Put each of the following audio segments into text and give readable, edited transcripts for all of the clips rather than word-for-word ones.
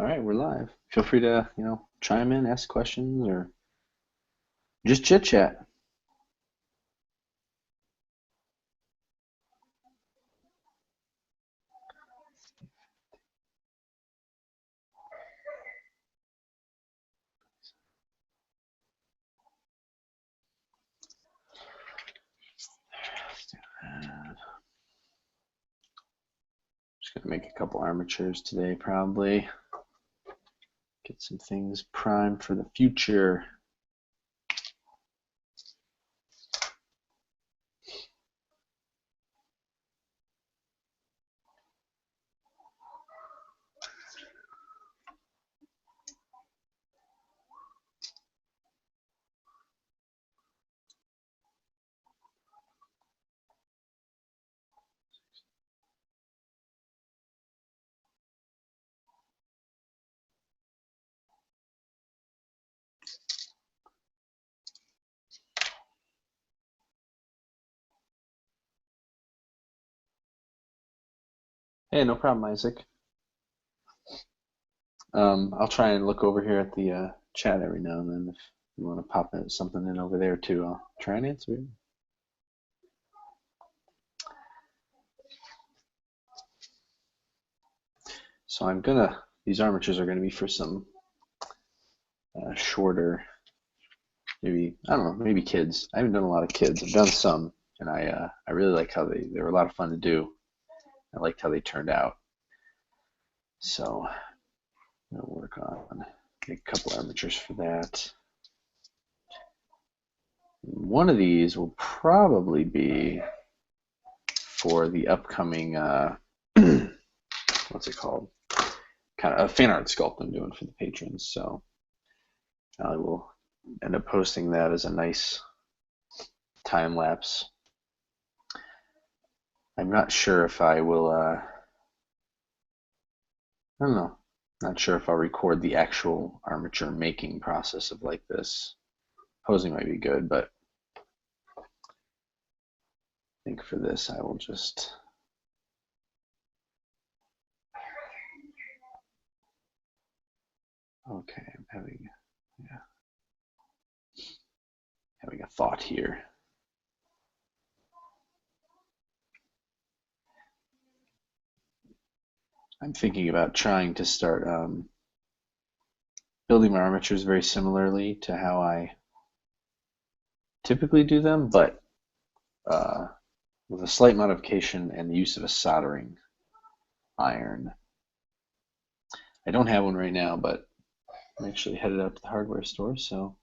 All right, we're live. Feel free to, chime in, ask questions, or just chit chat. Just gonna make a couple armatures today, probably. Get some things primed for the future. Hey, no problem, Isaac. I'll try and look over here at the chat every now and then. If you want to pop something in over there too, I'll try and answer it. So these armatures are gonna be for some shorter, maybe, I don't know, maybe kids. I haven't done a lot of kids. I've done some, and I really like how they were a lot of fun to do. I liked how they turned out. So I'm gonna work on make a couple armatures for that. One of these will probably be for the upcoming what's it called? Kind of a fan art sculpt I'm doing for the patrons. So I will end up posting that as a nice time lapse. I'm not sure if I will. I don't know. Not sure if I'll record the actual armature making process of like this. Posing might be good, but I think for this I will just okay, I'm having a thought here. I'm thinking about trying to start building my armatures very similarly to how I typically do them, but with a slight modification and the use of a soldering iron. I don't have one right now, but I'm actually headed out to the hardware store. So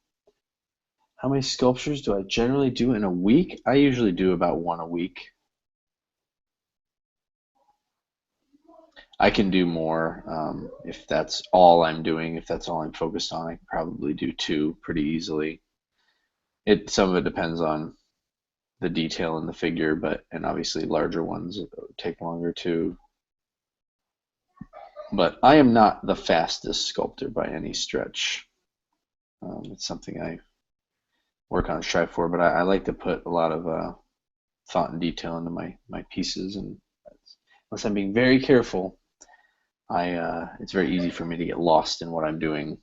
how many sculptures do I generally do in a week? I usually do about one a week. I can do more if that's all I'm doing. If that's all I'm focused on, I can probably do two pretty easily. Some of it depends on the detail in the figure, and obviously larger ones take longer too. But I am not the fastest sculptor by any stretch. It's something I work on, strive for, but I like to put a lot of thought and detail into my pieces, and unless I'm being very careful, it's very easy for me to get lost in what I'm doing.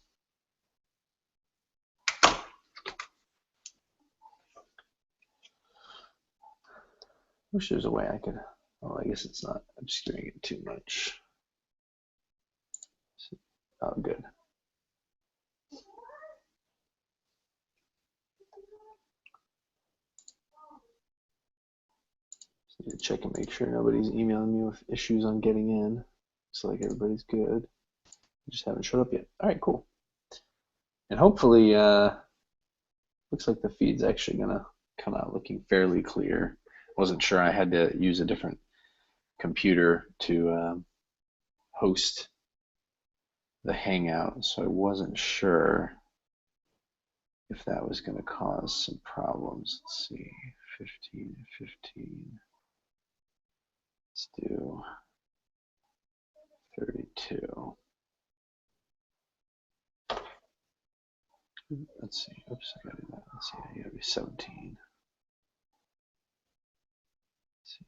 Wish there's a way I could. Well, I guess it's not obscuring it too much. Oh, good. Just need to check and make sure nobody's emailing me with issues on getting in. Looks like everybody's good. Just haven't showed up yet. All right, cool. And hopefully, looks like the feed's actually gonna come out looking fairly clear. Wasn't sure. I had to use a different computer to host the Hangout, so I wasn't sure if that was going to cause some problems. Let's see, 15, 15. Let's do 32. Let's see. Oops, I got to do that. Let's see. I got to be 17. Let's see,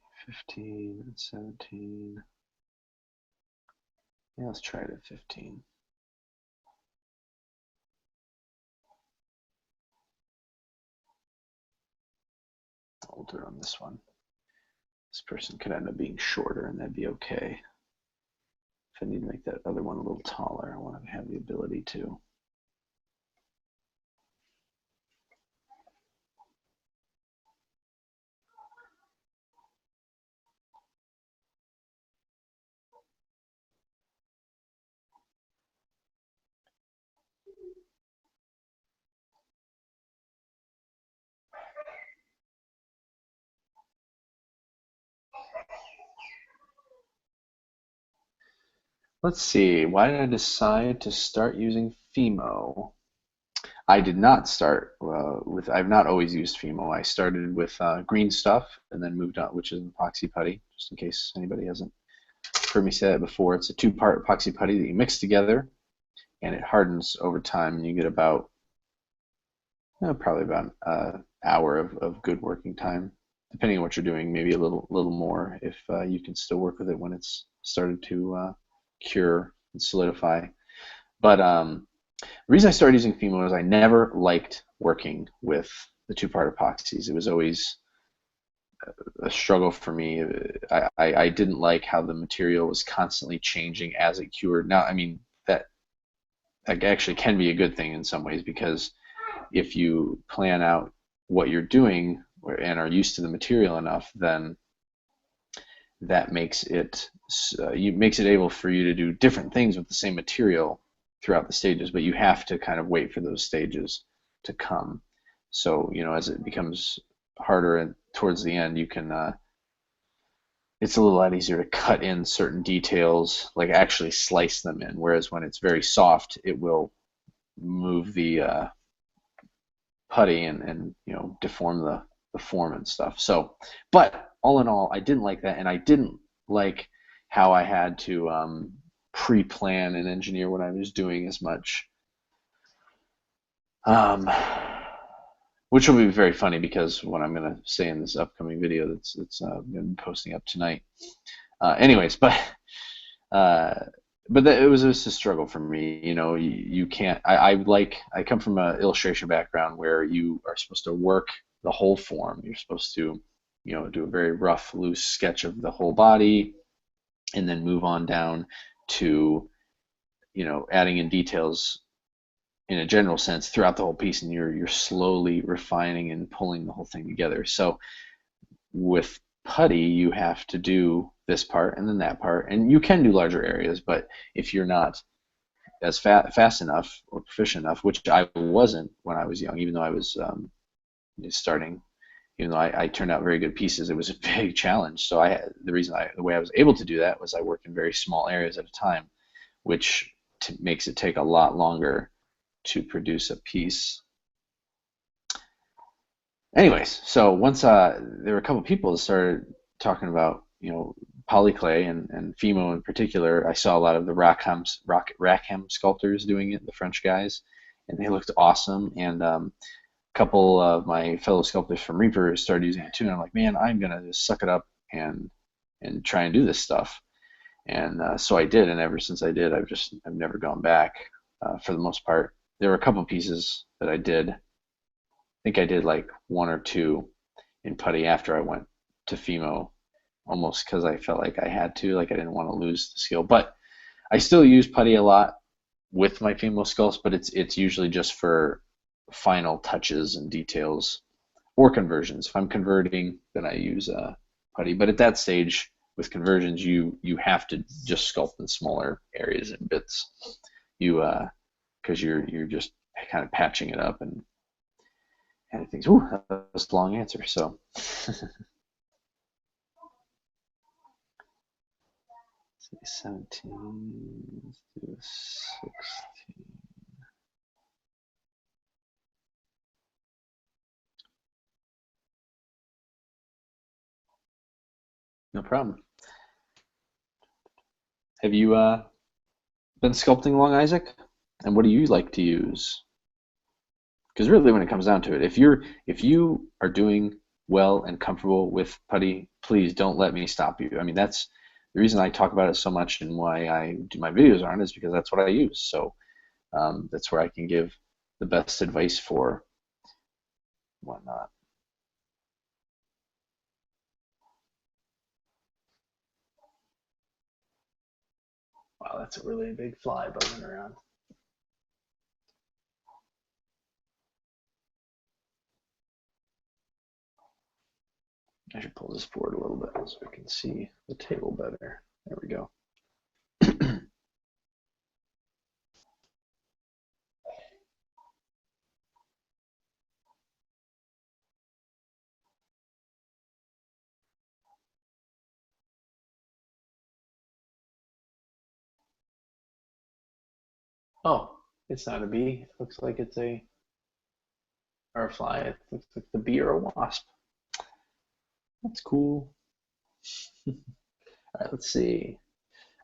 15 and 17. Yeah, let's try it at 15. older on this one. This person could end up being shorter, and that'd be okay. If I need to make that other one a little taller, I want to have the ability to. Let's see, why did I decide to start using Fimo? I did not start I've not always used Fimo. I started with green stuff and then moved on, which is epoxy putty, just in case anybody hasn't heard me say that before. It's a two-part epoxy putty that you mix together, and it hardens over time, and you get about, probably about an hour of good working time, depending on what you're doing, maybe a little more if you can still work with it when it's started to cure and solidify. But the reason I started using Fimo is I never liked working with the two-part epoxies. It was always a struggle for me. I didn't like how the material was constantly changing as it cured. Now, I mean, that actually can be a good thing in some ways, because if you plan out what you're doing and are used to the material enough, then that makes it able for you to do different things with the same material throughout the stages, but you have to kind of wait for those stages to come. So, as it becomes harder and towards the end, you can it's a little lot easier to cut in certain details, like actually slice them in, whereas when it's very soft, it will move the putty and deform the form and stuff. So, but all in all, I didn't like that, and I didn't like how I had to pre-plan and engineer what I was doing as much. Which will be very funny, because what I'm going to say in this upcoming video that's going to be posting up tonight. Anyways, but it was just a struggle for me. You can't. I come from an illustration background where you are supposed to work the whole form. You're supposed to, do a very rough, loose sketch of the whole body, and then move on down to, adding in details in a general sense throughout the whole piece, and you're slowly refining and pulling the whole thing together. So with putty, you have to do this part and then that part, and you can do larger areas, but if you're not as fast enough or proficient enough, which I wasn't when I was young, even though I was starting, even though I turned out very good pieces, it was a big challenge. So the way I was able to do that was I worked in very small areas at a time, which makes it take a lot longer to produce a piece. Anyways, so once there were a couple people that started talking about polyclay and Fimo in particular, I saw a lot of the Rackham sculptors doing it, the French guys, and they looked awesome. And a couple of my fellow sculptors from Reaper started using it too, and I'm like, man, I'm gonna just suck it up and try and do this stuff. And so I did, and ever since I did, I've never gone back for the most part. There were a couple pieces that I did. I think I did like one or two in putty after I went to Fimo, almost because I felt like I had to, like I didn't want to lose the skill. But I still use putty a lot with my Fimo sculpts, but it's usually just for final touches and details or conversions. If I'm converting, then I use putty. But at that stage with conversions, you have to just sculpt in smaller areas and bits. Because you're just kind of patching it up and things. Ooh, that was a long answer. So, 17. Let's do 16. No problem. Have you been sculpting long, Isaac? And what do you like to use? Because really, when it comes down to it, if you are doing well and comfortable with putty, please don't let me stop you. I mean, that's the reason I talk about it so much, and why I do my videos on it, is because that's what I use. So that's where I can give the best advice for whatnot. Wow, that's a really big fly buzzing around. I should pull this forward a little bit so we can see the table better. There we go. Oh, it's not a bee. It looks like it's a, or a fly. It looks like the bee or a wasp. That's cool. All right, let's see.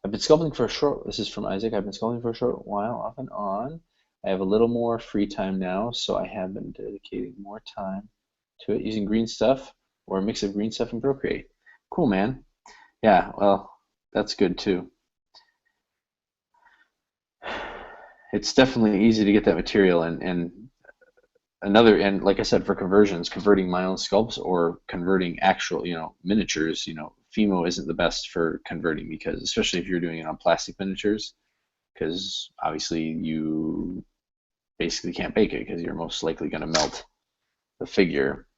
I've been sculpting for a short, this is from Isaac. I've been sculpting for a short while, off and on. I have a little more free time now, so I have been dedicating more time to it using green stuff or a mix of green stuff and Procreate. Cool, man. Yeah, well, that's good too. It's definitely easy to get that material and another, and like I said, for conversions, converting my own sculpts or converting actual, miniatures, Fimo isn't the best for converting because especially if you're doing it on plastic miniatures, because obviously you basically can't bake it because you're most likely going to melt the figure.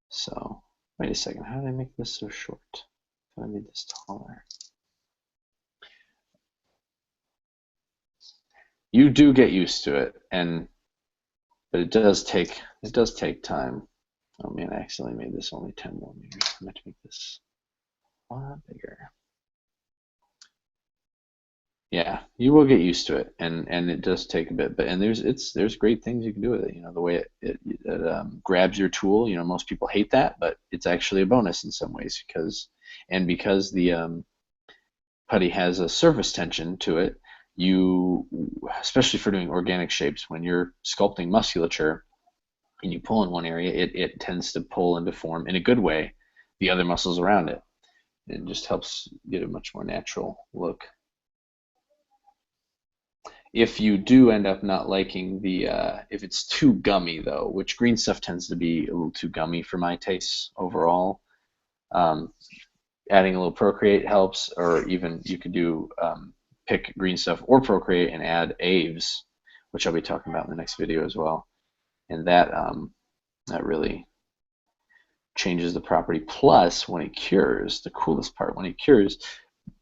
So wait a second, how did I make this so short? I made this taller. You do get used to it, but it does take time. Oh man, I accidentally made this only 10 millimeters. I'm going to make this a lot bigger. Yeah, you will get used to it, and it does take a bit. But and there's great things you can do with it. The way it grabs your tool. Most people hate that, but it's actually a bonus in some ways because the putty has a surface tension to it. You, especially for doing organic shapes, when you're sculpting musculature and you pull in one area, it tends to pull and deform in a good way the other muscles around it. It just helps get a much more natural look. If you do end up not liking if it's too gummy though, which green stuff tends to be a little too gummy for my tastes overall, um, adding a little Procreate helps, or even you could do pick green stuff or Procreate and add Aves, which I'll be talking about in the next video as well, and that really changes the property. Plus, when it cures, the coolest part, when it cures,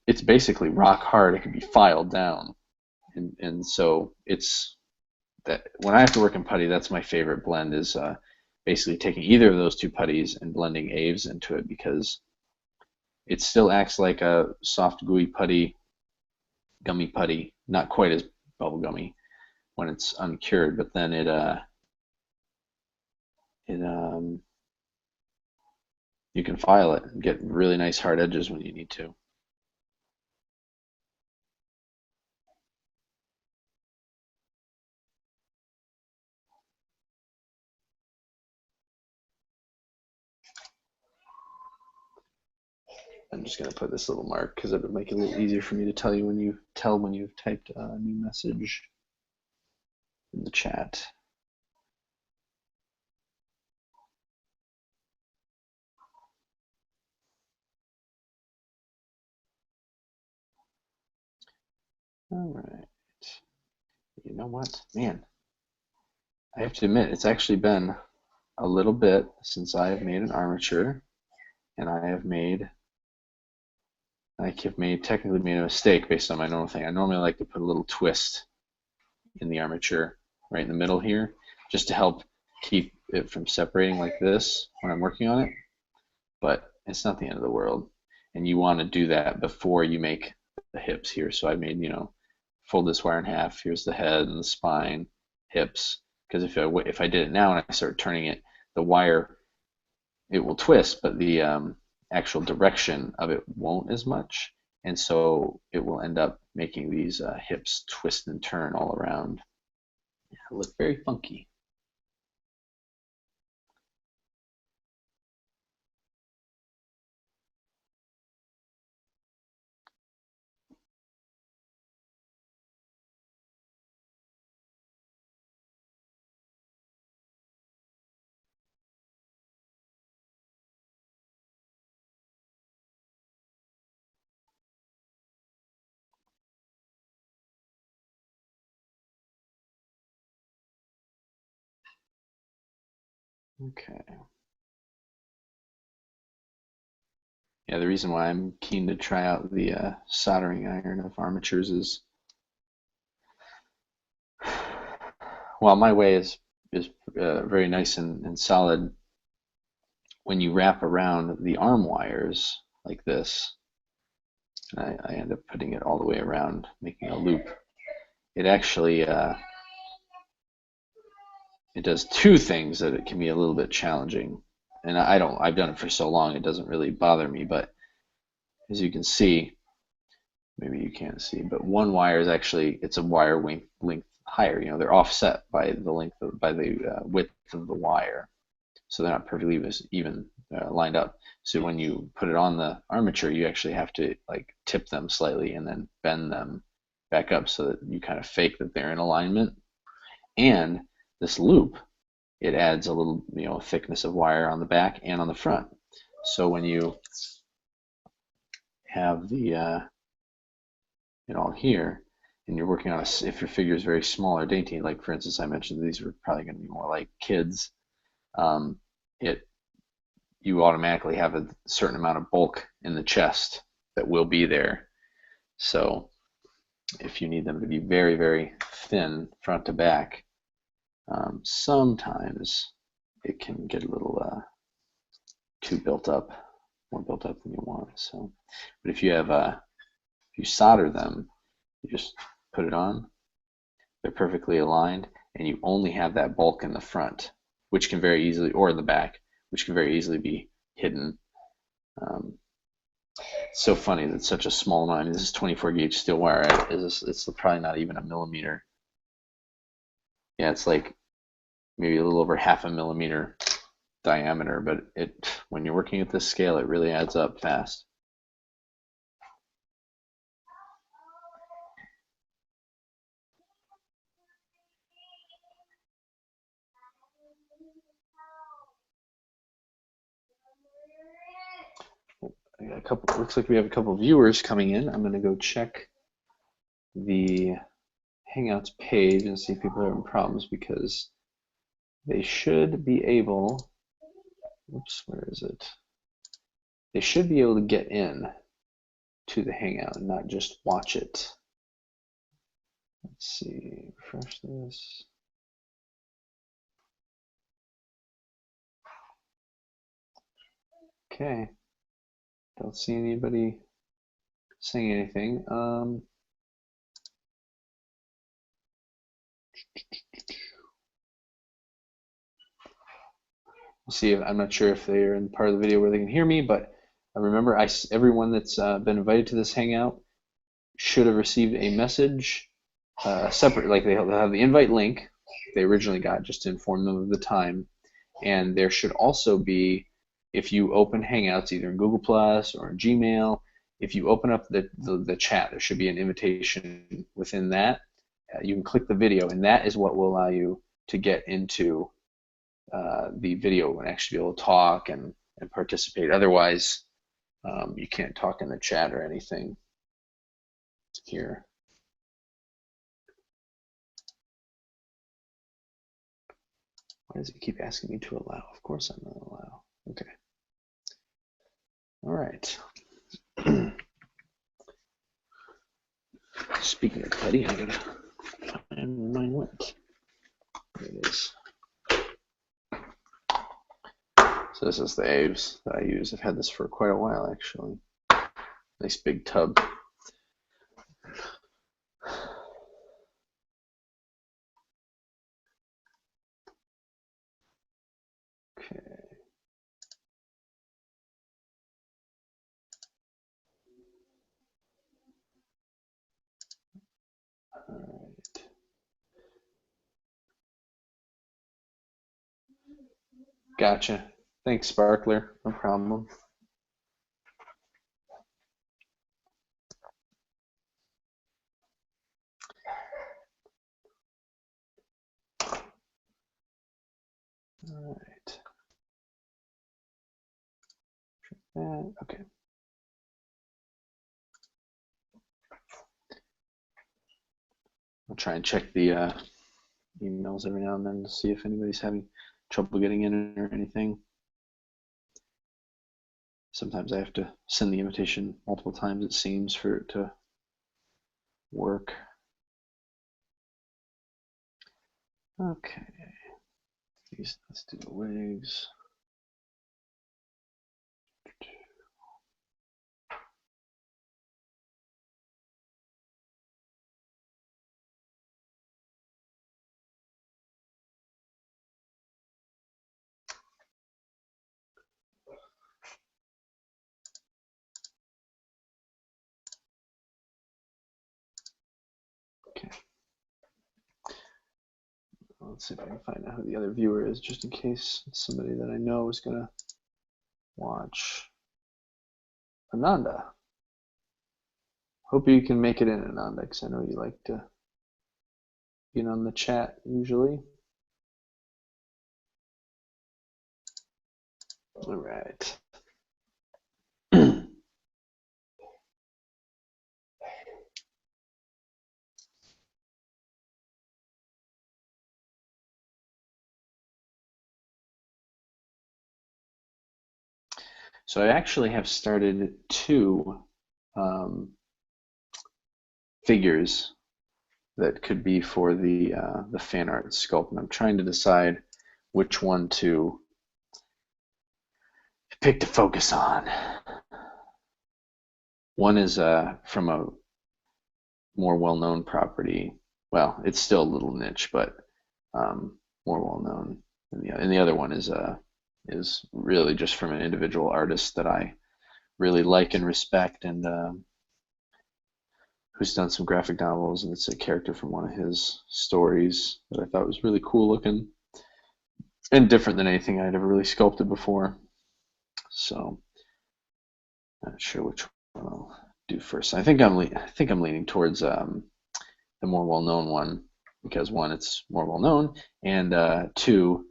it's basically rock hard. It can be filed down, and so it's that when I have to work in putty, that's my favorite blend is basically taking either of those two putties and blending Aves into it because it still acts like a soft gooey putty, gummy putty, not quite as bubble gummy when it's uncured, but then it you can file it and get really nice hard edges when you need to. I'm just going to put this little mark because it'll make it a little easier for me to tell you when you've typed a new message in the chat. All right. You know what, man? I have to admit, it's actually been a little bit since I have made an armature, and technically made a mistake based on my normal thing. I normally like to put a little twist in the armature right in the middle here, just to help keep it from separating like this when I'm working on it. But it's not the end of the world, and you want to do that before you make the hips here. So I made, fold this wire in half. Here's the head and the spine, hips. Because if I did it now and I start turning it, the wire, it will twist, but the actual direction of it won't as much, and so it will end up making these hips twist and turn all around. Yeah, look very funky. Okay. Yeah, the reason why I'm keen to try out the soldering iron of Armatures is, well, my way is very nice and solid. When you wrap around the arm wires like this, and I end up putting it all the way around, making a loop. It actually it does two things that it can be a little bit challenging. And I've done it for so long, it doesn't really bother me. But as you can see, maybe you can't see, but one wire is actually, it's a wire length higher. You know, they're offset by the length of, by the width of the wire, so they're not perfectly even lined up. So when you put it on the armature, you actually have to like tip them slightly and then bend them back up so that you kind of fake that they're in alignment. And this loop, it adds a little, you know, thickness of wire on the back and on the front. So when you have the it all here, and you're working on if your figure is very small or dainty, like for instance, I mentioned these were probably going to be more like kids, it you automatically have a certain amount of bulk in the chest that will be there. So if you need them to be very, very thin front to back, sometimes it can get a little too built up, more built up than you want. So, but if you have if you solder them, you just put it on, they're perfectly aligned, and you only have that bulk in the front, which can very easily, or in the back, which can very easily be hidden. It's so funny that such a small amount, I mean, this is 24 gauge steel wire, it's probably not even a millimeter. Yeah, it's like maybe a little over half a millimeter diameter, but when you're working at this scale, it really adds up fast. I got a couple, looks like we have a couple viewers coming in. I'm going to go check the Hangouts page and see if people are having problems, because they should be able, oops, where is it? They should be able to get in to the Hangout and not just watch it. Let's see, refresh this. Okay, don't see anybody saying anything. We'll see. I'm not sure if they're in part of the video where they can hear me, but remember, everyone that's been invited to this Hangout should have received a message separate, like they'll have the invite link they originally got just to inform them of the time. And there should also be, if you open Hangouts either in Google Plus or in Gmail, if you open up the chat, there should be an invitation within that. You can click the video, and that is what will allow you to get into the video and actually be able to talk and participate. Otherwise, you can't talk in the chat or anything here. Why does it keep asking me to allow? Of course I'm going to allow. Okay. All right. Speaking of petty, I gotta find where mine went. There it is. So this is the Aves that I use. I've had this for quite a while, actually. Nice big tub. Okay. All right. Gotcha. Thanks, Sparkler. No problem. All right. Okay. I'll try and check the emails every now and then to see if anybody's having trouble getting in or anything. Sometimes I have to send the invitation multiple times, it seems, for it to work. Okay, let's do the wigs. Okay. Let's see if I can find out who the other viewer is, just in case it's somebody that I know is going to watch. Ananda. Hope you can make it in, Ananda, because I know you like to get on the chat usually. All right. So I actually have started two figures that could be for the fan art sculpt, and I'm trying to decide which one to pick to focus on. One is from a more well-known property. Well, it's still a little niche, but more well-known. And the other one is really just from an individual artist that I really like and respect, and who's done some graphic novels, and it's a character from one of his stories that I thought was really cool looking and different than anything I'd ever really sculpted before. So not sure which one I'll do first. I think I'm leaning towards the more well-known one, because one, it's more well-known, and two,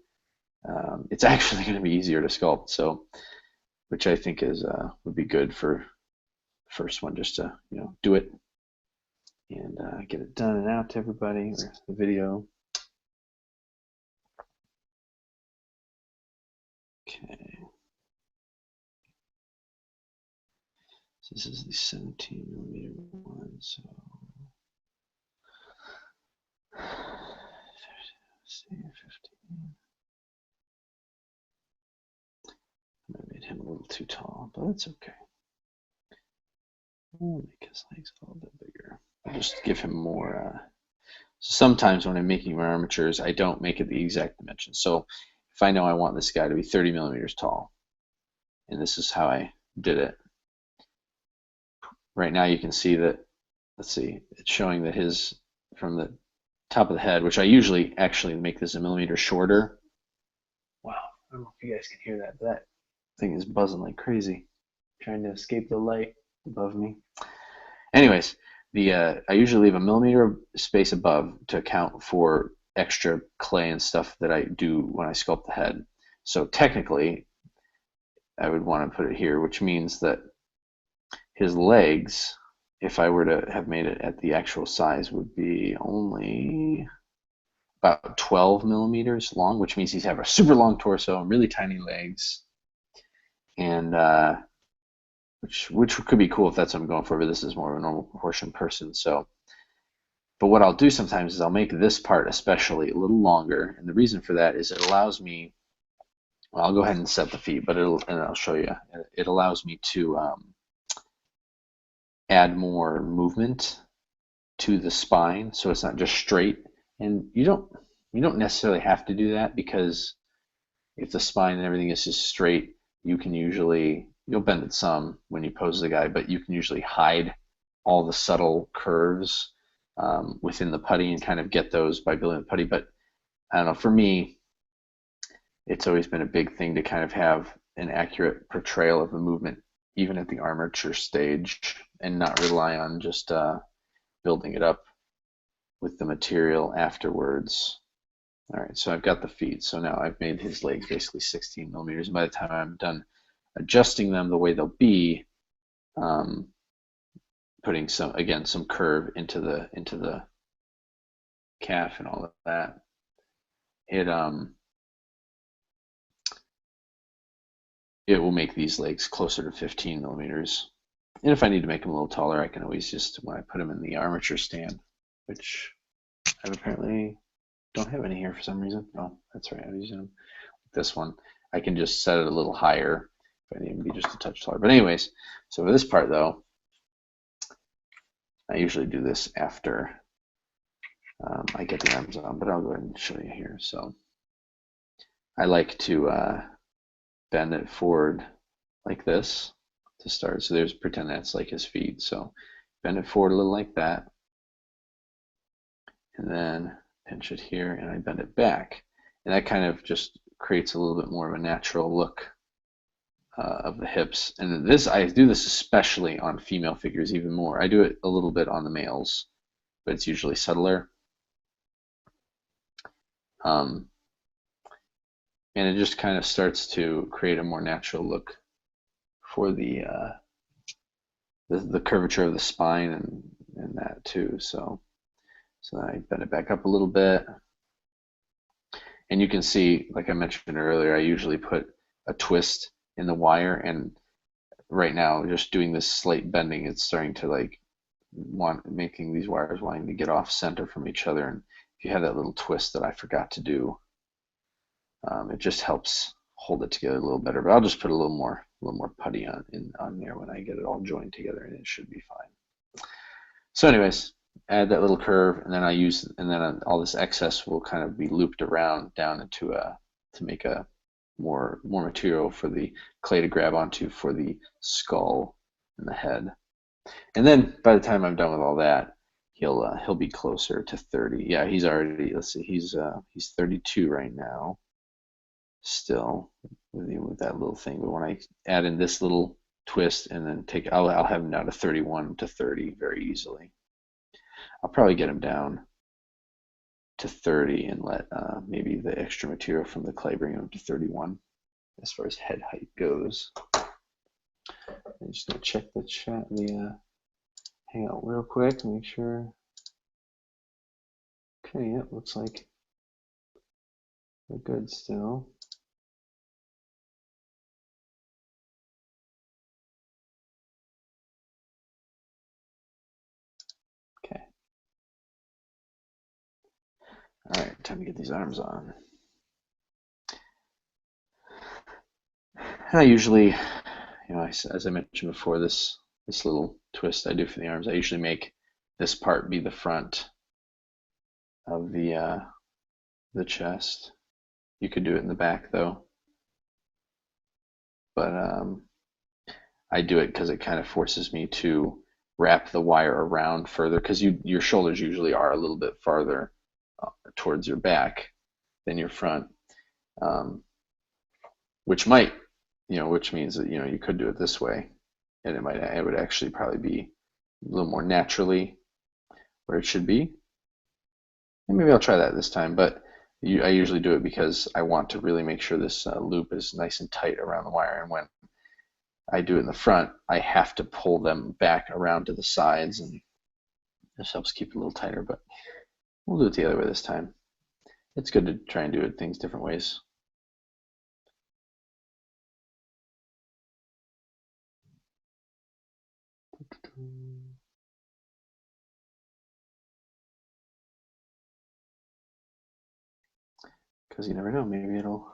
it's actually going to be easier to sculpt. So, which I think is would be good for first one, just to do it and get it done and out to everybody, or the video. Okay. So this is the 17mm one, so let's see, 15. I made him a little too tall, but that's okay. We'll make his legs a little bit bigger. I'll just give him more. Sometimes when I'm making my armatures, I don't make it the exact dimension. So if I know I want this guy to be 30 millimeters tall, and this is how I did it. Right now you can see that, let's see, it's showing that his, from the top of the head, which I usually actually make this a millimeter shorter. Wow, I don't know if you guys can hear that, but that thing is buzzing like crazy, trying to escape the light above me. Anyways, I usually leave a millimeter of space above to account for extra clay and stuff that I do when I sculpt the head. So technically, I would want to put it here, which means that his legs, if I were to have made it at the actual size, would be only about 12 millimeters long, which means he's have a super long torso and really tiny legs, and which could be cool if that's what I'm going for, but this is more of a normal proportion person. So, but what I'll do sometimes is I'll make this part especially a little longer, and the reason for that is it allows me, well, I'll go ahead and set the feet, but I'll show you. It allows me to add more movement to the spine, so it's not just straight. And you don't necessarily have to do that, because if the spine and everything is just straight, you can usually, you'll bend it some when you pose the guy, but you can usually hide all the subtle curves within the putty and kind of get those by building the putty. But I don't know, for me, it's always been a big thing to kind of have an accurate portrayal of the movement, even at the armature stage, and not rely on just building it up with the material afterwards. All right, so I've got the feet. So now I've made his legs basically 16 millimeters. And by the time I'm done adjusting them the way they'll be, putting some curve into the calf and all of that, it will make these legs closer to 15 millimeters. And if I need to make them a little taller, I can always just, when I put them in the armature stand, which I apparently don't have any here for some reason. Oh, that's right, I was using them. This one, I can just set it a little higher if I need to be just a touch taller. But anyways, so for this part though, I usually do this after I get the arms on, but I'll go ahead and show you here. So I like to bend it forward like this to start. So there's, pretend that's like his feet. So bend it forward a little like that, and then pinch it here, and I bend it back. And that kind of just creates a little bit more of a natural look of the hips. And this, I do this especially on female figures even more. I do it a little bit on the males, but it's usually subtler. And it just kind of starts to create a more natural look for the curvature of the spine and that too. So I bend it back up a little bit. And you can see, like I mentioned earlier, I usually put a twist in the wire, and right now just doing this slight bending, it's starting to like making these wires wanting to get off center from each other. And if you have that little twist that I forgot to do, it just helps hold it together a little better. But I'll just put a little more putty on there when I get it all joined together, and it should be fine. So anyways, add that little curve, and then all this excess will kind of be looped around down into to make a more material for the clay to grab onto for the skull and the head. And then by the time I'm done with all that, he'll be closer to 30. Yeah, he's already, let's see, he's 32 right now still with that little thing. But when I add in this little twist and then I'll have him down to 31 to 30 very easily. I'll probably get him down to 30 and let maybe the extra material from the clay bring him to 31 as far as head height goes. I'm just gonna check the chat, the Hangout real quick to make sure. Okay, yeah, looks like we're good still. Okay. All right, time to get these arms on. And I usually, as I mentioned before, this little twist I do for the arms, I usually make this part be the front of the chest. You could do it in the back though, but I do it because it kind of forces me to wrap the wire around further, because your shoulders usually are a little bit farther towards your back than your front, which means that you could do it this way, and it would actually probably be a little more naturally where it should be. And maybe I'll try that this time, but I usually do it because I want to really make sure this loop is nice and tight around the wire, and when I do it in the front, I have to pull them back around to the sides, and this helps keep it a little tighter, but we'll do it the other way this time. It's good to try and do things different ways. Because you never know, maybe it'll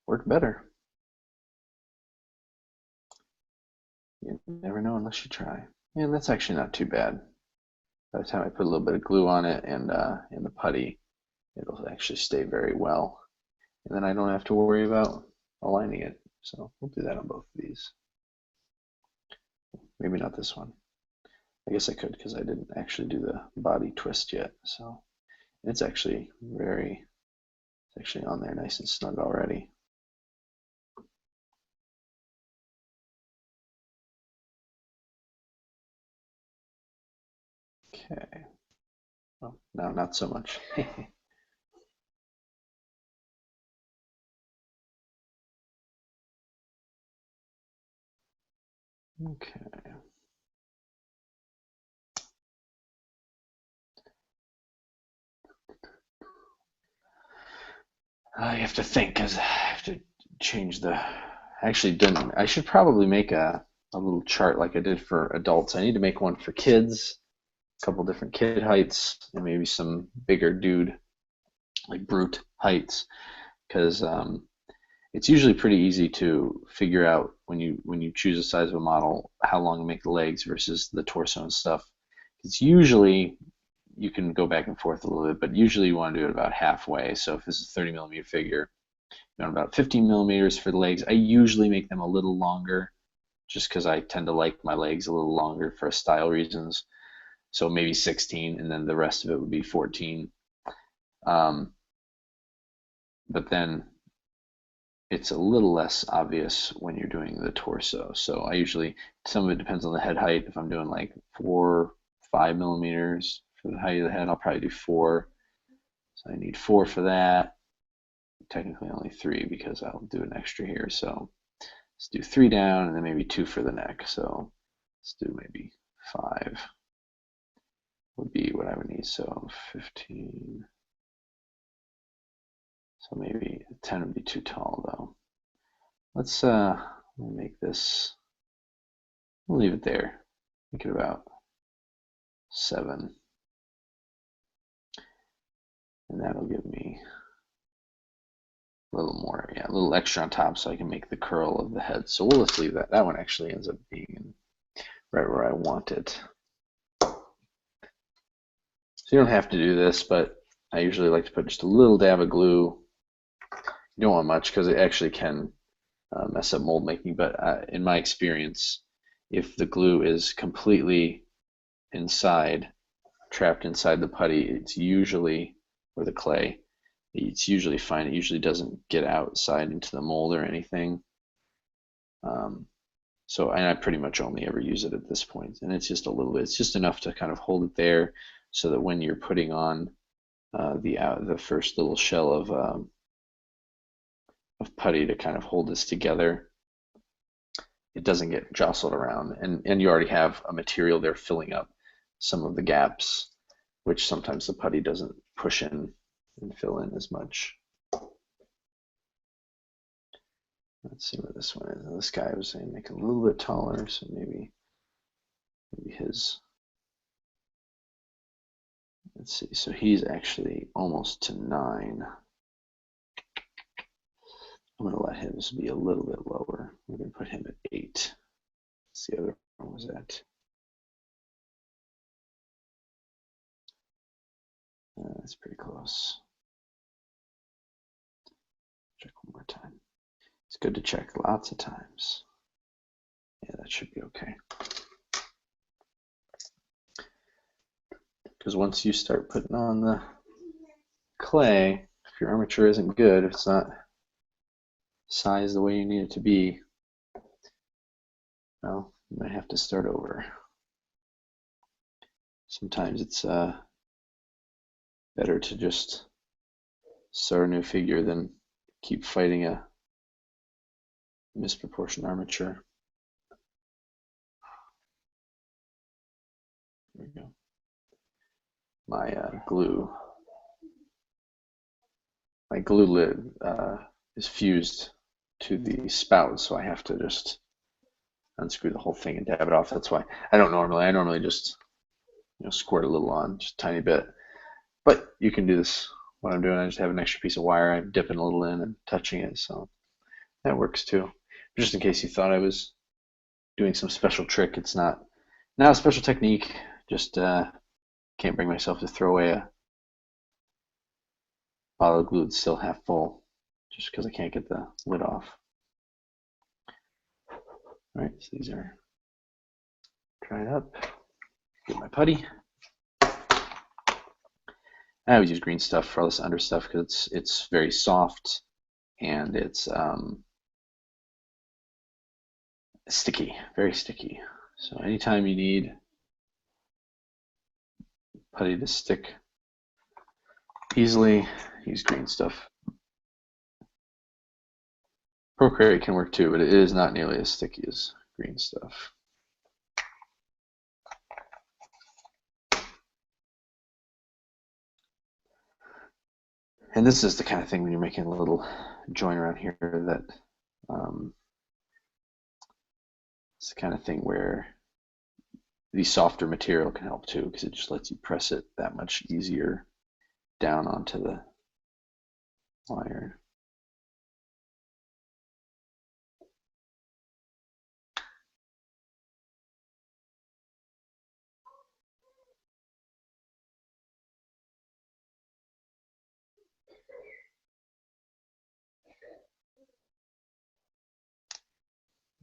work better. You never know unless you try. And that's actually not too bad. By the time I put a little bit of glue on it and the putty, it'll actually stay very well. And then I don't have to worry about aligning it. So we'll do that on both of these. Maybe not this one. I guess I could, because I didn't actually do the body twist yet. So it's actually on there nice and snug already. Okay. Well, now not so much. Okay. I have to think, because I have to change the actually didn't. I should probably make a little chart like I did for adults. I need to make one for kids, a couple different kid heights, and maybe some bigger dude, like brute heights, because it's usually pretty easy to figure out when you choose a size of a model how long to make the legs versus the torso and stuff. It's usually you can go back and forth a little bit, but usually you want to do it about halfway. So if this is a 30 millimeter figure, you want about 15 millimeters for the legs. I usually make them a little longer just because I tend to like my legs a little longer for style reasons. So maybe 16, and then the rest of it would be 14. But then it's a little less obvious when you're doing the torso. So I usually, some of it depends on the head height. If I'm doing like 5 millimeters for the height of the head, I'll probably do 4. So I need 4 for that. Technically only 3 because I'll do an extra here. So let's do 3 down and then maybe 2 for the neck. So let's do maybe 5 would be what I would need. So 15. So maybe 10 would be too tall though. Let's make this, we'll leave it there. Make it about 7. And that'll give me a little more, yeah, a little extra on top so I can make the curl of the head. So we'll just leave that. That one actually ends up being right where I want it. So you don't have to do this, but I usually like to put just a little dab of glue. You don't want much because it actually can mess up mold making, but in my experience, if the glue is completely inside, trapped inside the putty, it's usually, or the clay, it's usually fine. It usually doesn't get outside into the mold or anything. And I pretty much only ever use it at this point, and it's just a little bit. It's just enough to kind of hold it there, so that when you're putting on the first little shell of putty to kind of hold this together, it doesn't get jostled around, and you already have a material there filling up some of the gaps, which sometimes the putty doesn't push in and fill in as much. Let's see what this one is. This guy was saying make it a little bit taller, so maybe his. Let's see. So he's actually almost to 9. I'm going to let him be a little bit lower. We're going to put him at 8. What's the other one was at? That's pretty close. Check one more time. It's good to check lots of times. Yeah, that should be okay. Because once you start putting on the clay, if your armature isn't good, if it's not sized the way you need it to be, well, you might have to start over. Sometimes it's better to just start a new figure than keep fighting a misproportioned armature. There we go. My glue lid is fused to the spout, so I have to just unscrew the whole thing and dab it off. That's why I normally just squirt a little on, just a tiny bit. But you can do this. What I'm doing, I just have an extra piece of wire. I'm dipping a little in and touching it, so that works too. Just in case you thought I was doing some special trick, it's not a special technique. Just can't bring myself to throw away a bottle of glue that's still half full, just because I can't get the lid off. All right, so these are dried up. Get my putty. I always use green stuff for all this under stuff because it's very soft and it's sticky, very sticky. So anytime you need putty to stick easily, use green stuff. Procreate can work too, but it is not nearly as sticky as green stuff. And this is the kind of thing when you're making a little joint around here that It's the kind of thing where the softer material can help too, because it just lets you press it that much easier down onto the wire.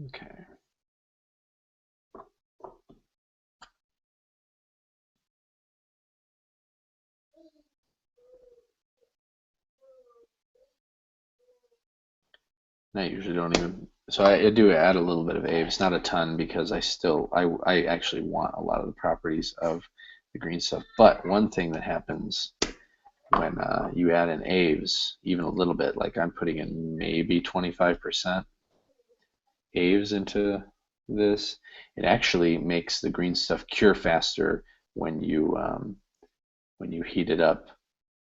Okay. I usually don't even, so I do add a little bit of Aves, not a ton, because I actually want a lot of the properties of the green stuff. But one thing that happens when you add in Aves, even a little bit, like I'm putting in maybe 25% Aves into this, it actually makes the green stuff cure faster when you heat it up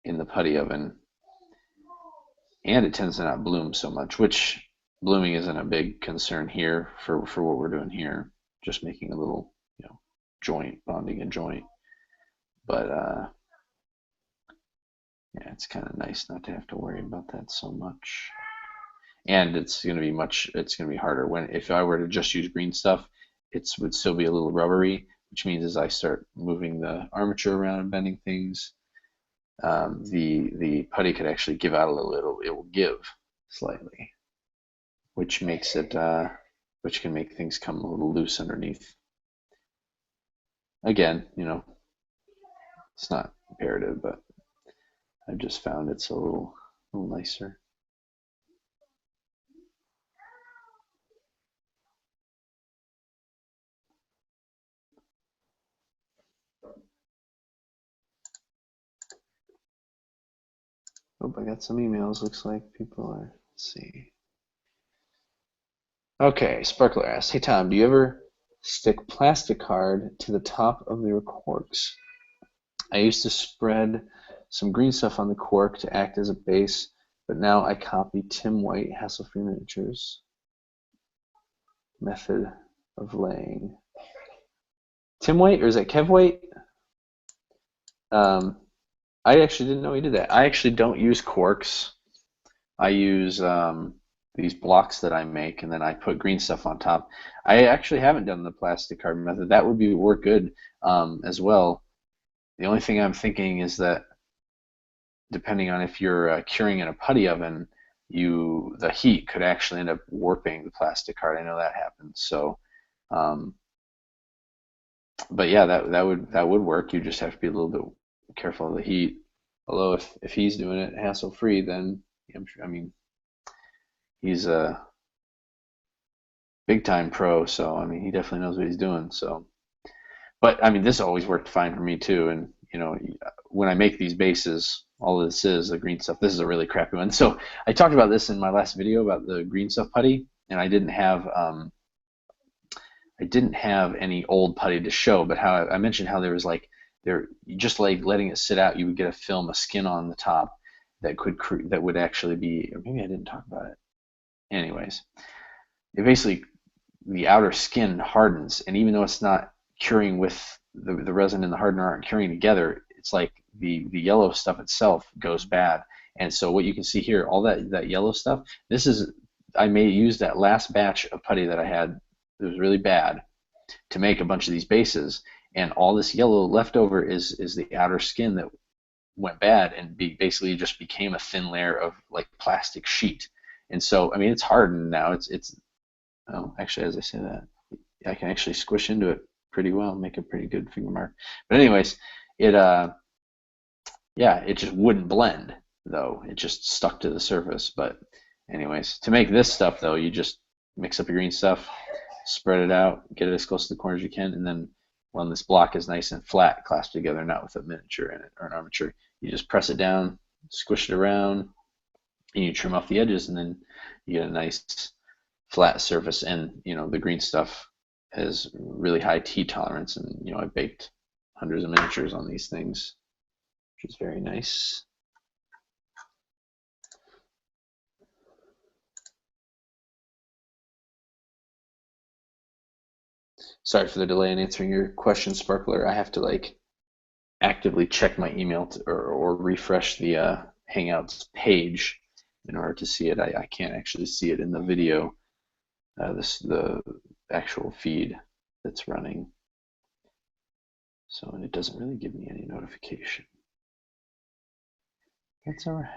in the putty oven, and it tends to not bloom so much, which blooming isn't a big concern here for what we're doing here, just making a little, joint, bonding a joint. But yeah, it's kind of nice not to have to worry about that so much. And it's going to be harder when, if I were to just use green stuff, it would still be a little rubbery, which means as I start moving the armature around and bending things, the putty could actually give out a little. It will give slightly, which makes it which can make things come a little loose underneath. Again, it's not imperative, but I've just found it's a little nicer. Oh, I got some emails. Looks like people are. Let's see. Okay, Sparkler asks, "Hey Tom, do you ever stick plastic card to the top of your corks? I used to spread some green stuff on the cork to act as a base, but now I copy Tim White Hassle-Free Miniatures method of laying." Tim White, or is it Kev White? I actually didn't know he did that. I actually don't use corks. I use these blocks that I make, and then I put green stuff on top. I actually haven't done the plastic card method. That would work good as well. The only thing I'm thinking is that depending on if you're curing in a putty oven, the heat could actually end up warping the plastic card. I know that happens. So, but yeah, that would work. You just have to be a little bit careful of the heat. Although if he's doing it hassle free, then I mean he's a big time pro, so I mean he definitely knows what he's doing. So, but I mean this always worked fine for me too. And when I make these bases, all this is the green stuff. This is a really crappy one. So I talked about this in my last video about the green stuff putty, and I didn't have any old putty to show, but how I mentioned how there was just like letting it sit out, you would get a skin on the top that would actually be, or maybe I didn't talk about it. Anyways, it basically, the outer skin hardens, and even though it's not curing with the resin and the hardener aren't curing together, it's like the yellow stuff itself goes bad. And so what you can see here, all that yellow stuff, I may use that last batch of putty that I had that was really bad to make a bunch of these bases, and all this yellow left over is the outer skin that went bad and basically just became a thin layer of like plastic sheet. And so I mean it's hardened now. It's oh, actually, as I say that, I can actually squish into it pretty well, make a pretty good finger mark. But anyways, yeah, it just wouldn't blend though. It just stuck to the surface. But anyways, to make this stuff though, you just mix up your green stuff, spread it out, get it as close to the corner as you can, and then when this block is nice and flat, clasped together, not with a miniature in it or an armature, you just press it down, squish it around, and you trim off the edges, and then you get a nice flat surface. And the green stuff has really high T tolerance, and I baked hundreds of miniatures on these things, which is very nice. Sorry for the delay in answering your question, Sparkler. I have to like actively check my email or refresh the Hangouts page in order to see it. I can't actually see it in the video, the actual feed that's running. So it doesn't really give me any notification. That's all right.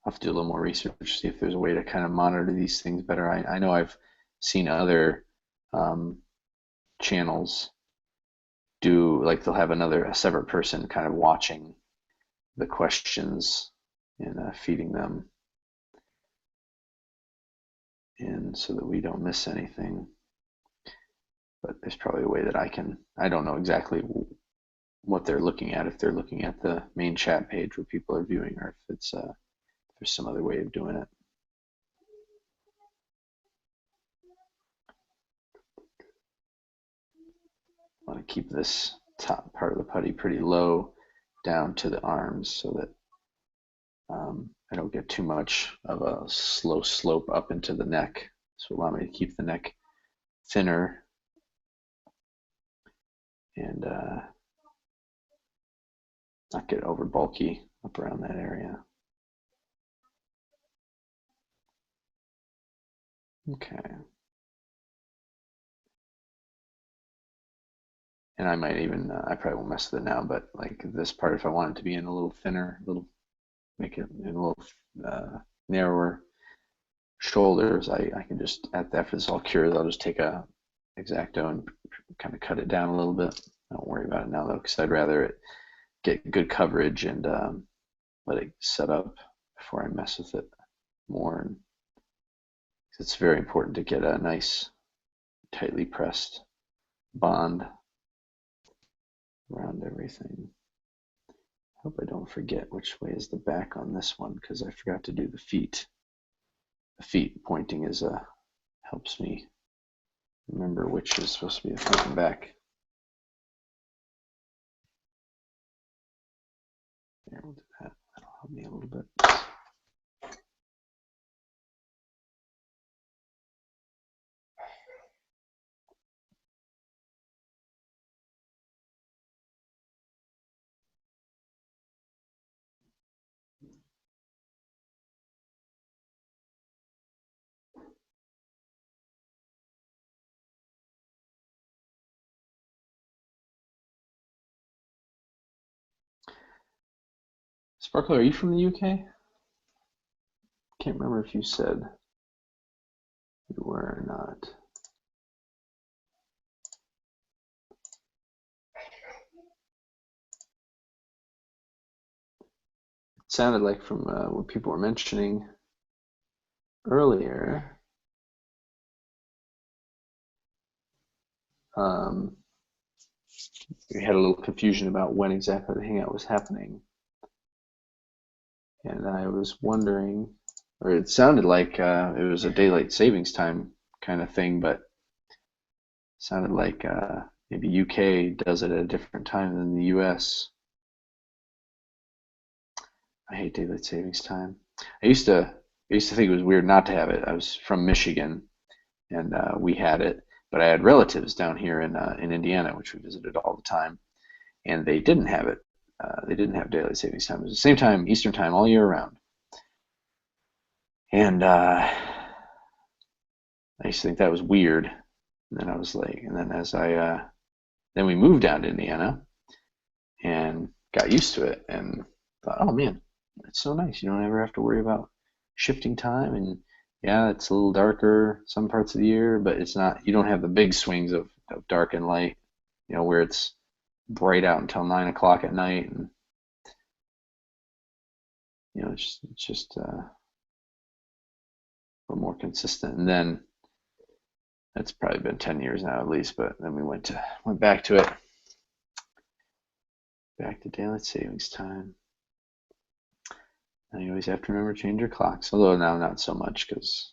I'll have to do a little more research, see if there's a way to kind of monitor these things better. I know I've seen other channels do, like they'll have a separate person kind of watching the questions and feeding them in so that we don't miss anything. But there's probably a way that I don't know exactly what they're looking at, if they're looking at the main chat page where people are viewing, or if it's there's some other way of doing it. I want to keep this top part of the putty pretty low down to the arms so that I don't get too much of a slow slope up into the neck. This will allow me to keep the neck thinner and not get over bulky up around that area. Okay. And I might even, I probably won't mess with it now, but like this part, if I want it to be in a little thinner, make it in a little narrower shoulders, I can just, after this all cures, I'll just take a X-Acto and kind of cut it down a little bit. I don't worry about it now though, because I'd rather it get good coverage and let it set up before I mess with it more. And it's very important to get a nice, tightly pressed bond around everything. I hope I don't forget which way is the back on this one, because I forgot to do the feet. The feet pointing helps me remember which is supposed to be the front and back. There, we'll do that. That'll help me a little bit. Sparkler, are you from the UK? Can't remember if you said you were or not. It sounded like from what people were mentioning earlier, we had a little confusion about when exactly the hangout was happening. And I was wondering, or it sounded like it was a daylight savings time kind of thing, but it sounded like maybe UK does it at a different time than the US. I hate daylight savings time. I used to think it was weird not to have it. I was from Michigan, and we had it, but I had relatives down here in Indiana, which we visited all the time, and they didn't have it. They didn't have daylight savings time. It was the same time, Eastern time, all year round. And I used to think that was weird. And then I was like, and then then we moved down to Indiana and got used to it and thought, oh man, it's so nice. You don't ever have to worry about shifting time. And yeah, it's a little darker some parts of the year, but it's not, you don't have the big swings of dark and light, where it's bright out until 9 o'clock at night. And, it's just a little more consistent. And then it's probably been 10 years now at least, but then we went back to it. Back to daylight savings time. And you always have to remember to change your clocks, although now not so much because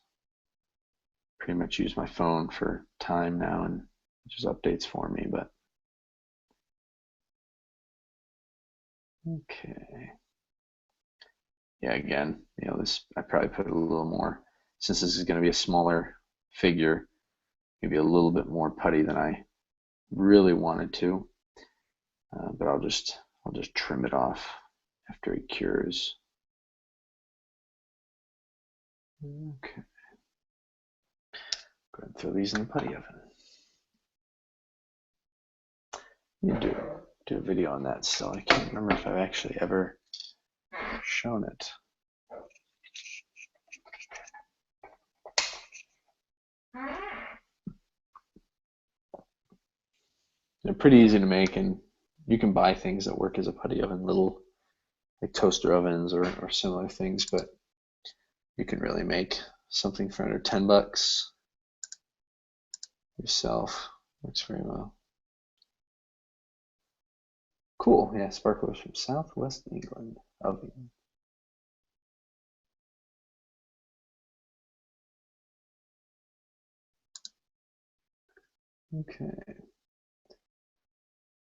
I pretty much use my phone for time now and it just updates for me. But Okay. Yeah, again, this I probably put a little more, since this is going to be a smaller figure, maybe a little bit more putty than I really wanted to. But I'll just trim it off after it cures. Okay. Go ahead and throw these in the putty oven. You do a video on that still. I can't remember if I've actually ever shown it. They're pretty easy to make, and you can buy things that work as a putty oven, little like toaster ovens or similar things, but you can really make something for under $10 yourself. Works very well. Cool. Yeah, sparklers from Southwest England. Okay.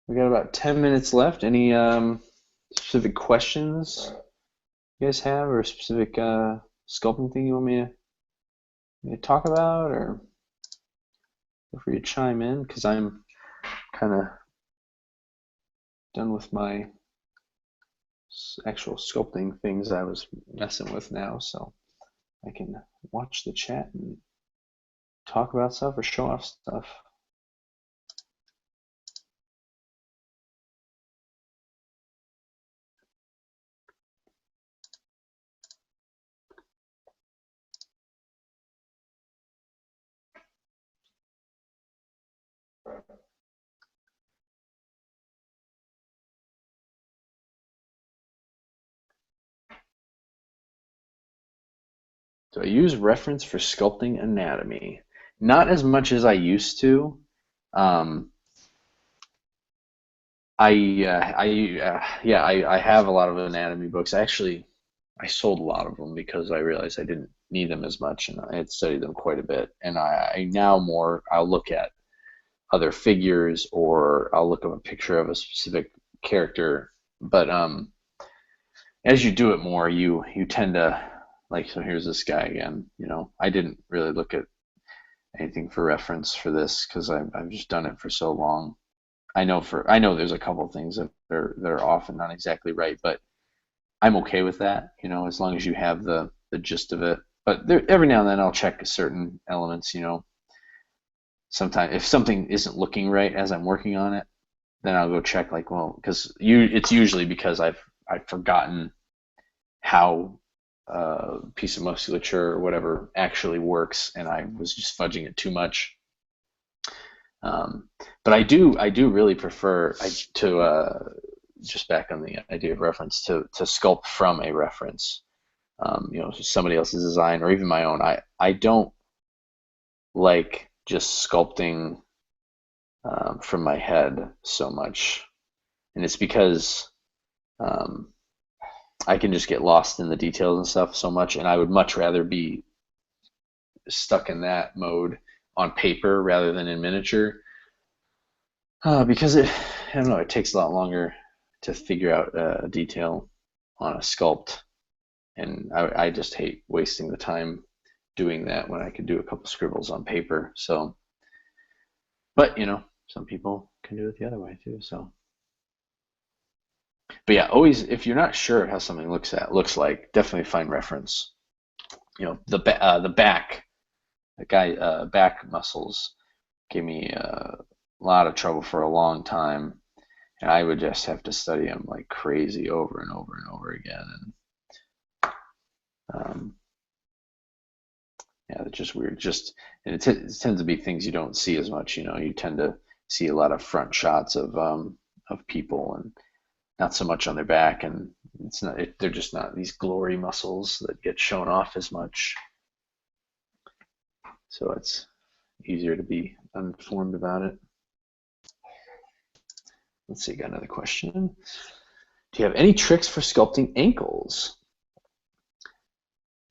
We got about 10 minutes left. Any specific questions you guys have, or a specific sculpting thing you want me to talk about, or feel free to chime in, because I'm kind of done with my actual sculpting things I was messing with now, so I can watch the chat and talk about stuff or show off stuff. So I use reference for sculpting anatomy. Not as much as I used to. Um, I have a lot of anatomy books. Actually, I sold a lot of them because I realized I didn't need them as much, and I had studied them quite a bit. And I now I'll look at other figures, or I'll look up a picture of a specific character. But as you do it more, you tend to, like, so here's this guy again. I didn't really look at anything for reference for this because I've just done it for so long. I know there's a couple of things that are often not exactly right, but I'm okay with that, as long as you have the gist of it. But every now and then I'll check certain elements, sometimes if something isn't looking right as I'm working on it, then I'll go check, like, well, because it's usually because I've forgotten how a piece of musculature or whatever actually works, and I was just fudging it too much. But I do really prefer to just back on the idea of reference, to sculpt from a reference, somebody else's design or even my own. I don't like just sculpting from my head so much, and it's because I can just get lost in the details and stuff so much, and I would much rather be stuck in that mode on paper rather than in miniature, because I don't know, it takes a lot longer to figure out a detail on a sculpt, and I just hate wasting the time doing that when I could do a couple scribbles on paper. So, but some people can do it the other way too. So, but yeah, always, if you're not sure how something looks like, definitely find reference. The back, back muscles gave me a lot of trouble for a long time, and I would just have to study them like crazy over and over and over again. And yeah, it's just weird. And it tends to be things you don't see as much. You tend to see a lot of front shots of people, and not so much on their back, and they're just not these glory muscles that get shown off as much. So it's easier to be uninformed about it. Let's see, got another question. Do you have any tricks for sculpting ankles?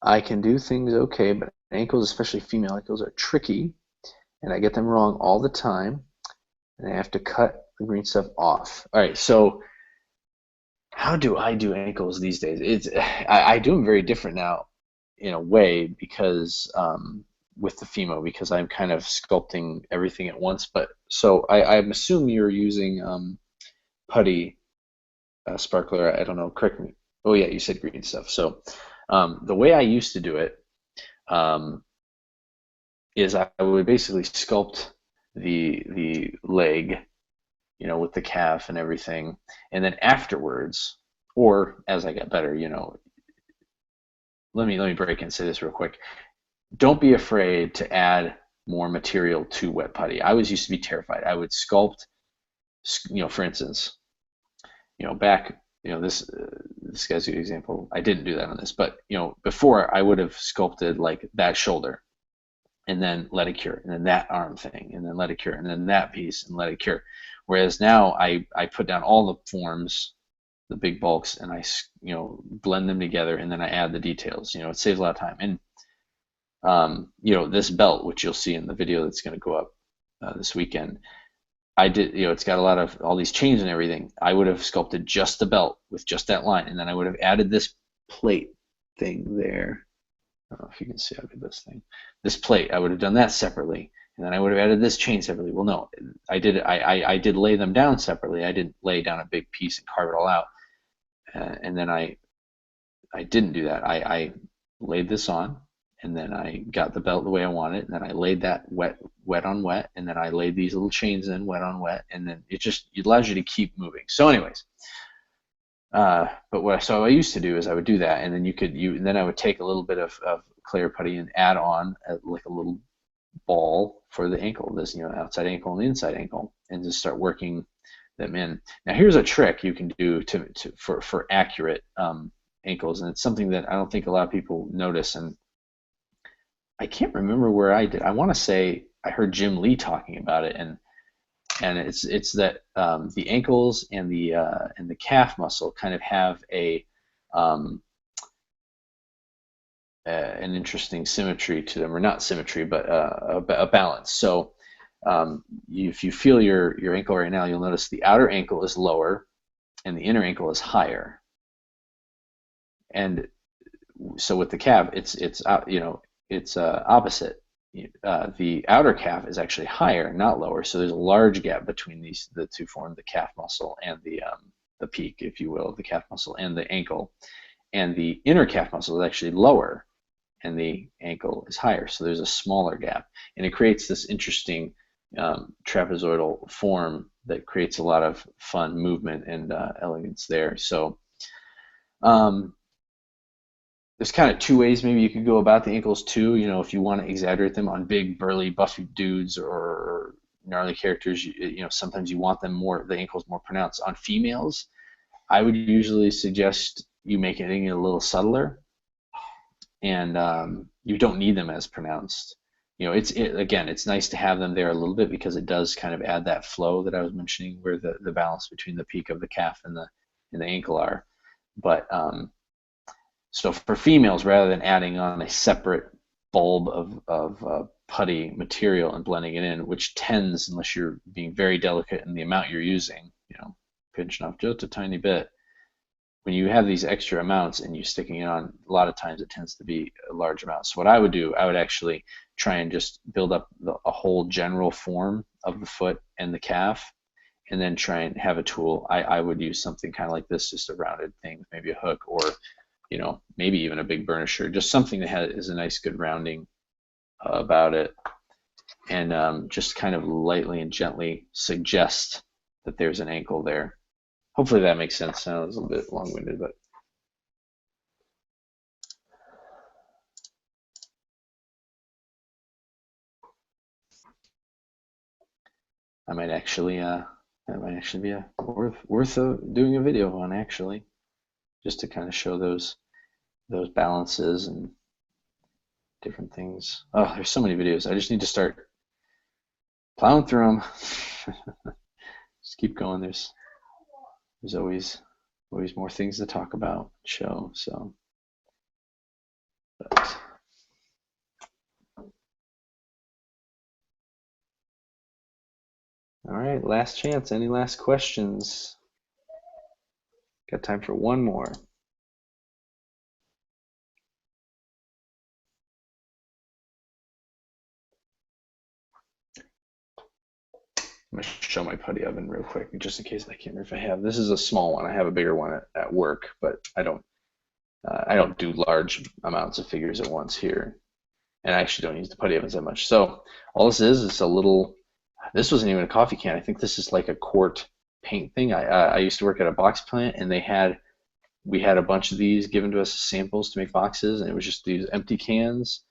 I can do things okay, but ankles, especially female ankles, are tricky, and I get them wrong all the time, and I have to cut the green stuff off. All right, so how do I do ankles these days? I do them very different now in a way because with the Fimo because I'm kind of sculpting everything at once. But so I'm assuming you're using putty sparkler. I don't know. Correct me. Oh yeah, you said green stuff. So the way I used to do it um, is I would basically sculpt the leg, with the calf and everything, and then afterwards, or as I got better, let me break and say this real quick. Don't be afraid to add more material to wet putty. I was used to be terrified. I would sculpt, for instance, back, this guy's a good example. I didn't do that on this, but before I would have sculpted like that shoulder and then let it cure, and then that arm thing, and then let it cure, and then that piece and let it cure. Whereas now I put down all the forms, the big bulks, and I blend them together, and then I add the details. It saves a lot of time. And this belt, which you'll see in the video that's going to go up this weekend, I did, it's got a lot of all these chains and everything. I would have sculpted just the belt with just that line, and then I would have added this plate thing there. I don't know if you can see how good this thing. This plate, I would have done that separately, and then I would have added this chain separately. Well, no, I did lay them down separately. I didn't lay down a big piece and carve it all out, and then I didn't do that. I laid this on, and then I got the belt the way I wanted, and then I laid that wet on wet, and then I laid these little chains in wet on wet, and then it allows you to keep moving. So, anyways. But so I used to do is I would do that, and then and then I would take a little bit of clear putty and add on like a little ball for the ankle, this outside ankle and the inside ankle, and just start working them in. Now here's a trick you can do for accurate ankles, and it's something that I don't think a lot of people notice, and I can't remember where I did. I want to say I heard Jim Lee talking about it, and it's that the ankles and the calf muscle kind of have an interesting symmetry to them, or not symmetry, but a balance. So if you feel your ankle right now, you'll notice the outer ankle is lower and the inner ankle is higher. And so with the calf, it's opposite. The outer calf is actually higher, not lower. So there's a large gap between the two forms, the calf muscle and the peak, if you will, of the calf muscle and the ankle. And the inner calf muscle is actually lower, and the ankle is higher. So there's a smaller gap, and it creates this interesting trapezoidal form that creates a lot of fun movement and elegance there. So there's kind of two ways maybe you could go about the ankles too. If you want to exaggerate them on big, burly, buffy dudes or gnarly characters, sometimes you want the ankles more pronounced. On females, I would usually suggest you make it a little subtler, and you don't need them as pronounced. Again, it's nice to have them there a little bit because it does kind of add that flow that I was mentioning, where the balance between the peak of the calf and the ankle are. But so for females, rather than adding on a separate bulb of putty material and blending it in, which tends, unless you're being very delicate in the amount you're using, pinching off just a tiny bit, when you have these extra amounts and you're sticking it on, a lot of times it tends to be a large amount. So what I would do, I would actually try and just build up a whole general form of the foot and the calf, and then try and have a tool. I would use something kind of like this, just a rounded thing, maybe a hook, or maybe even a big burnisher, just something that is a nice good rounding about it, and just kind of lightly and gently suggest that there's an ankle there. Hopefully that makes sense. I know it's a little bit long-winded, but that might actually be worth doing a video on, actually, just to kind of show those balances and different things. Oh, there's so many videos. I just need to start plowing through them. Just keep going. There's always more things to talk about, show. So, but all right, last chance. Any last questions? Got time for one more. I'm going to show my putty oven real quick, just in case. I can't remember if I have. This is a small one. I have a bigger one at work, but I don't do large amounts of figures at once here. And I actually don't use the putty ovens that much. So all this is a little, this wasn't even a coffee can. I think this is like a quart paint thing. I used to work at a box plant, and we had a bunch of these given to us as samples to make boxes, and it was just these empty cans.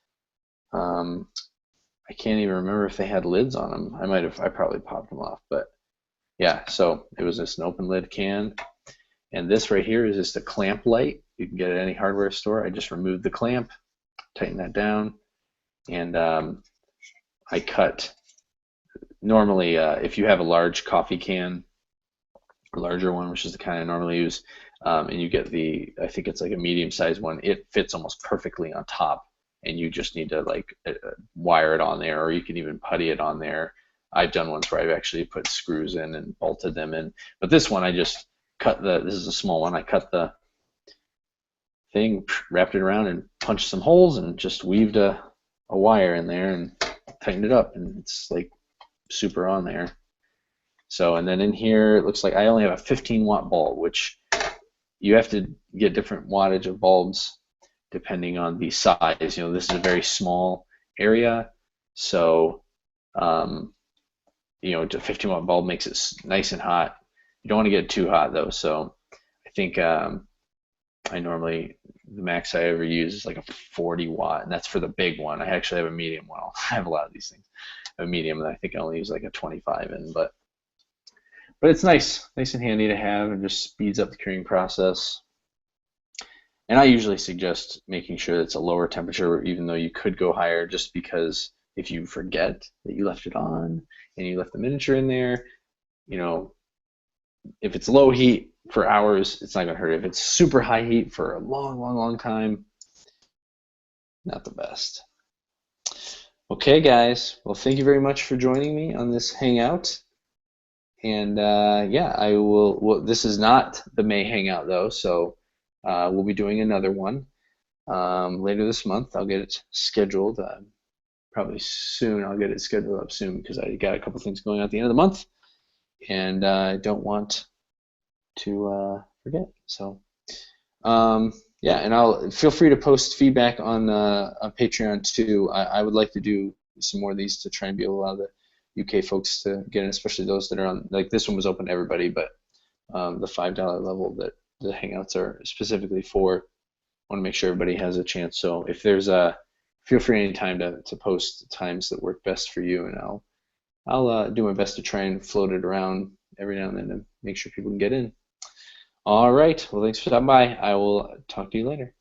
I can't even remember if they had lids on them. I probably popped them off, but yeah, so it was just an open lid can. And this right here is just a clamp light. You can get it at any hardware store. I just removed the clamp, tighten that down, and I cut. Normally, if you have a large coffee can, a larger one, which is the kind I normally use, and you get I think it's like a medium-sized one, it fits almost perfectly on top, and you just need to like wire it on there, or you can even putty it on there. I've done ones where I've actually put screws in and bolted them in, but this one I just cut this is a small one. I cut the thing, wrapped it around, and punched some holes, and just weaved a wire in there and tightened it up, and it's like super on there. So, and then in here, it looks like I only have a 15-watt bulb, which you have to get different wattage of bulbs depending on the size. This is a very small area, so a 15-watt bulb makes it nice and hot. You don't want to get it too hot though, so I think I normally, the max I ever use is like a 40-watt, and that's for the big one. I actually have a medium one. I have a lot of these things. I have a medium, and I think I only use like a 25 in, but it's nice and handy to have, and just speeds up the curing process. And I usually suggest making sure that it's a lower temperature, even though you could go higher, just because if you forget that you left it on and you left the miniature in there, if it's low heat for hours, it's not going to hurt. If it's super high heat for a long time, not the best. Okay, guys. Well, thank you very much for joining me on this hangout. And yeah, I will. Well, this is not the May hangout though, so we'll be doing another one later this month. I'll get it scheduled. Probably soon. I'll get it scheduled up soon because I got a couple things going on at the end of the month, and I don't want to forget. So yeah, and I'll feel free to post feedback on Patreon too. I would like to do some more of these to try and be able to allow the UK folks to get in, especially those that are on, like this one was open to everybody, but the $5 level that the Hangouts are specifically for, I want to make sure everybody has a chance. So if there's feel free anytime to post times that work best for you, and I'll do my best to try and float it around every now and then to make sure people can get in. All right, well, thanks for stopping by. I will talk to you later.